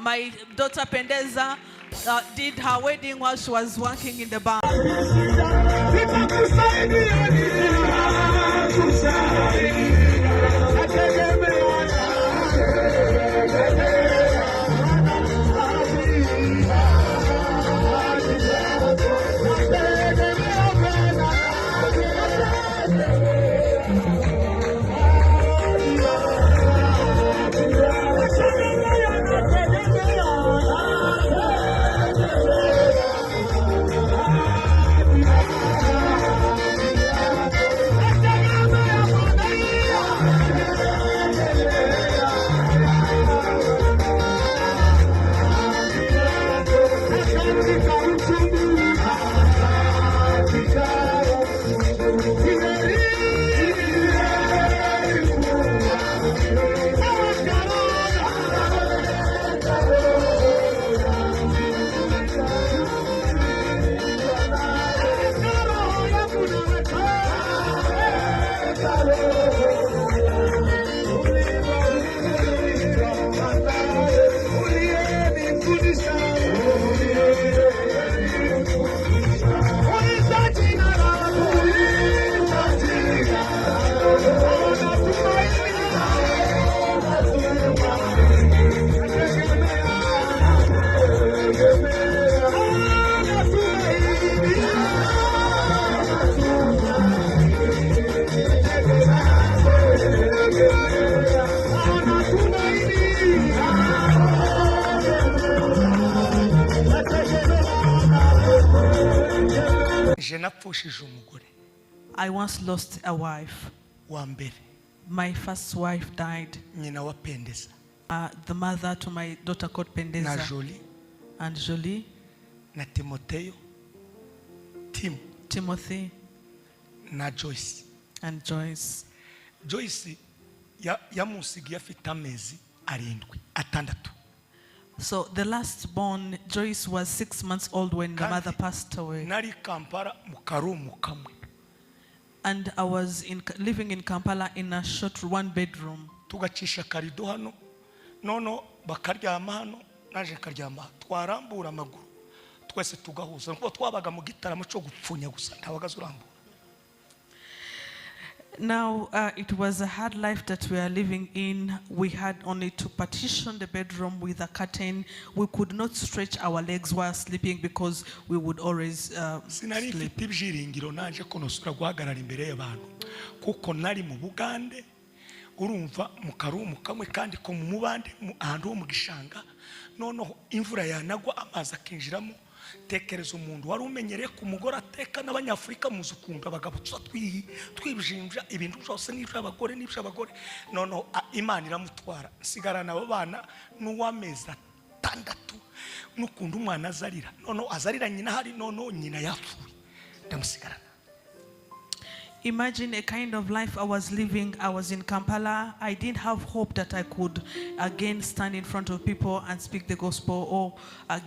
My daughter Pendeza did her wedding while she was working in the bank. I once lost a wife. My first wife died. The mother to my daughter called Pendeza. And Jolie. Na Timothy. Na Joyce. And Joyce. Joyce yamusigiye afite amezi 6. So the last born Joyce was 6 months old when the mother passed away. Nari Kampala mukarumu kamwe. And I was living in Kampala in a short 1 bedroom. Tugacisha karido hano nono bakaryama hano naje karyama twarambura amaguru twese tugahuza ngo twabaga mu gitaramo cyo gupfunya gusa ntabagazurambura. Now, it was a hard life that we are living in. We had only to partition the bedroom with a curtain. We could not stretch our legs while sleeping because we would always sleep. Kuko nari mu Bugande urumva mukarumu kamwe kandi ko mu mubande ahantu ho mu gishanga noneho imvura yanagwa amazi akinjiramo. Tekereza umuntu wari umenyereye ku mugore ateka n'abanyafrika muzukunda bagabutsa twibjinja ibintu byose n'ibyo abagore noneho Imana iramutwara sigarana abo bana n'uwamezi 6 n'ukunda umwana azarira noneho azarira nyina hari noneho nyina yapfuye ndamusigarana. Imagine a kind of life I was living. I was in Kampala. I didn't have hope that I could again stand in front of people and speak the gospel or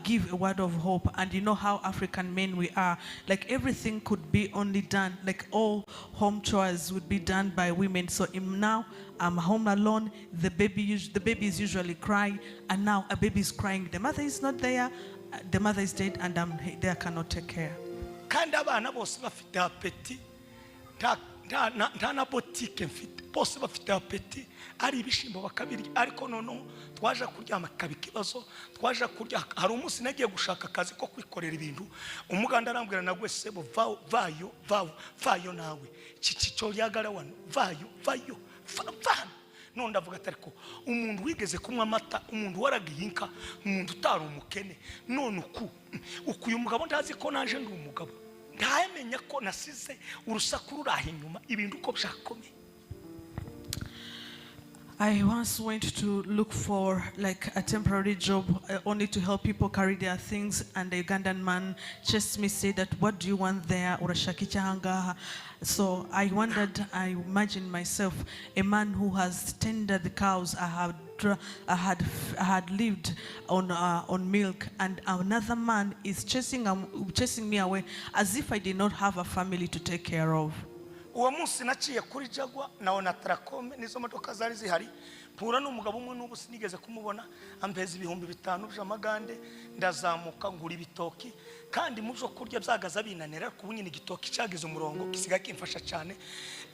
give a word of hope. And you know how African men we are. Like everything could be only done. Like all home chores would be done by women. So now I'm home alone. The baby is usually crying. And now a baby is crying. The mother is not there. The mother is dead and I'm there, cannot take care. Kandi abana bose bafite apeti. Nta botike mfite bose bafite apeti ari ibishimbo bakabiri ariko nono twaje kuryama kabikibazo twaje kurya hari umunsi nagiye gushaka akazi ko kwikorera ibintu umuganda arambwira nagwe sebo vayo nawe cyo yagara wano vayo none ndavuga atariko umuntu wigeze kumwa amata umuntu waragiyinka umuntu utari umukene none uyu mugabo ndazi ko naje ndi umugabo ndamenya ko nasize urusaku ruraha inyuma ibintu uko byakomeye. I once went to look for like a temporary job only to help people carry their things, and the Ugandan man chased me, said that, "What do you want there?" So I wondered, I imagined myself a man who has tended the cows. I had lived on milk, and another man is chasing me away as if I did not have a family to take care of. Uwo munsi naciye kuri Jagwa naona Tracom nizo modoka zari zihari pura n'umugabo umwe n'ubu sinigeze kumubona ambeza 5,000 by'amagande ndazamuka ngura ibitoki kandi mu byo kurya byagaza binanira ku bunyine igitoki cyagize umurongo gisiga kimfasha cyane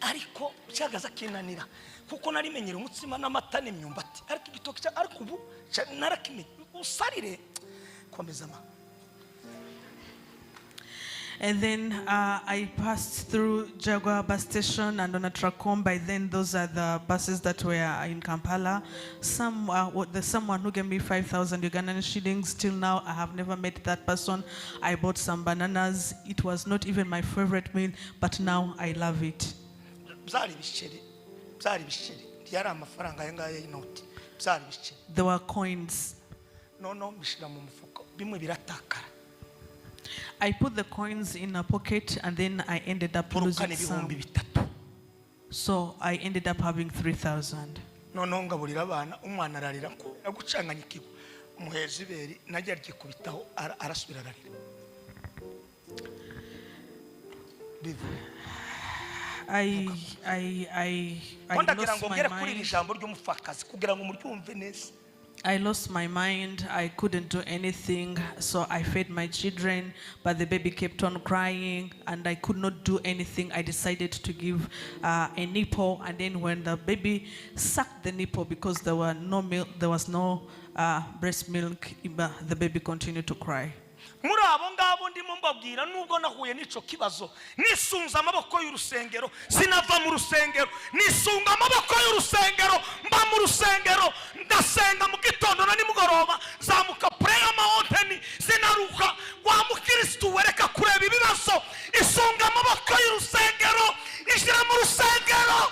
ariko cyagaza kinanira kuko nari menyera umutsima n'amata n'imyumbati ariko igitoki ariko ubu narakimenye usarire komeza ma. And then I passed through Jaguar bus station and on a truck home. By then, those are the buses that were in Kampala. There's someone who gave me 5,000 Ugandan shillings. Till now, I have never met that person. I bought some bananas. It was not even my favorite meal, but now I love it. There were coins. I put the coins in a pocket and then I ended up losing some. So I ended up having 3,000. I lost my mind. I couldn't do anything, so I fed my children, but the baby kept on crying and I could not do anything. I decided to give a nipple, and then when the baby sucked the nipple, because there was no milk, there was no breast milk, the baby continued to cry. Muri abo ngabo ndimo mbabwira nubwo nahuye n'ico kibazo nisunza amaboko y'urusengero sinava mu rusengero nisunga amaboko y'urusengero mba mu rusengero ndasenga mu gitondo na nimugoroba zamuka prayer mountain sinaruka wa mukristo wereka kureba ibibazo isunga amaboko y'urusengero ishira mu rusengero.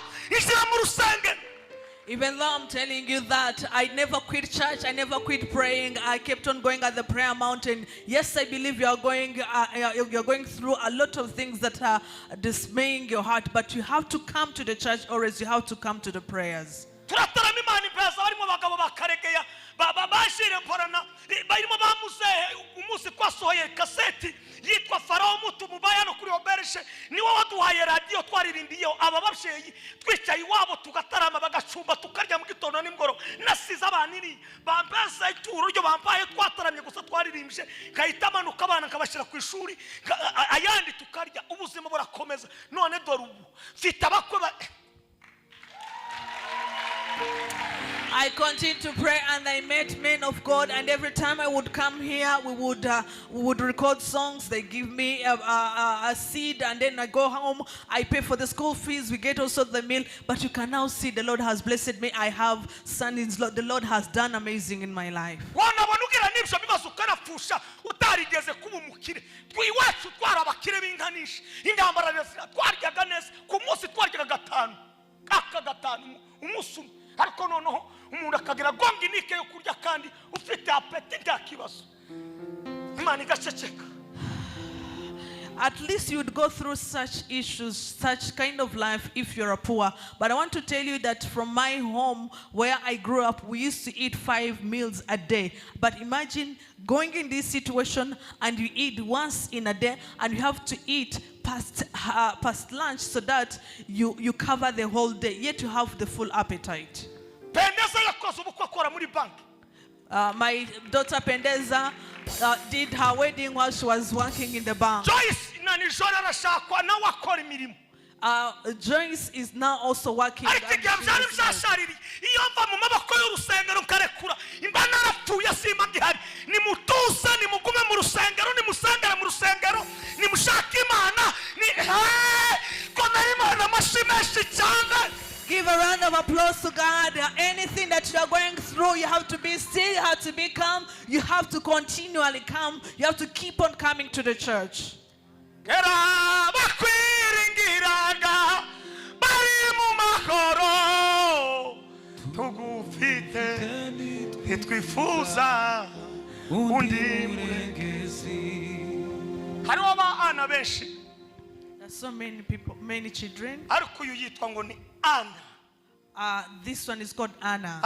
Even though I'm telling you that I never quit church, I never quit praying, I kept on going at the prayer mountain. Yes, I believe you're going through a lot of things that are dismaying your heart, but you have to come to the church, or else you have to come to the prayers. Bashire porana barimo bamuzehe umunsi kwasohoye kaseti yitwa Farao mutu mubaya no kuri obereshe niwo waduhaye radio twaririmbiyeho aba babyeyi twicaye iwabo tugatarama bagacumba tukarya mu gitondo n'imgoro nasize abaniri bambasa ituro ryo bampaye twataramye gusa twaririmbye kayitamanuka abana nkabashira ku ishuri ayandi tukarya ubuzima burakomeza none dore ubu mfite abakwe I continued to pray and I met men of God, and every time I would come here, we would record songs. They give me a seed, and then I go home, I pay for the school fees, we get also the meal. But you can now see the Lord has blessed me. I have sons-in-law. The Lord has done amazing in my life. umuntu akagira gonga inike yo kurya kandi ufite apeti nta kibazo Imana igaceceka. At least you would go through such issues, such kind of life if you're a poor. But I want to tell you that from my home where I grew up, we used to eat 5 meals a day. But imagine going in this situation and you eat once in a day and you have to eat past lunch so that you cover the whole day, yet you have the full appetite. Pendeza yakoze ubukwe akora muri bank. My daughter Pendeza did her wedding while she was working in the bank. Joyce is now also working. Give a round of applause to God. Anything that you are going through, you have to be still, you have to be calm, you have to continually come, you have to keep on coming to the church. There's so many people, many children. This one is called Anna.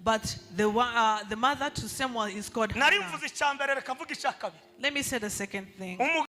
But the mother to Samuel is called Hannah. Let me say the second thing.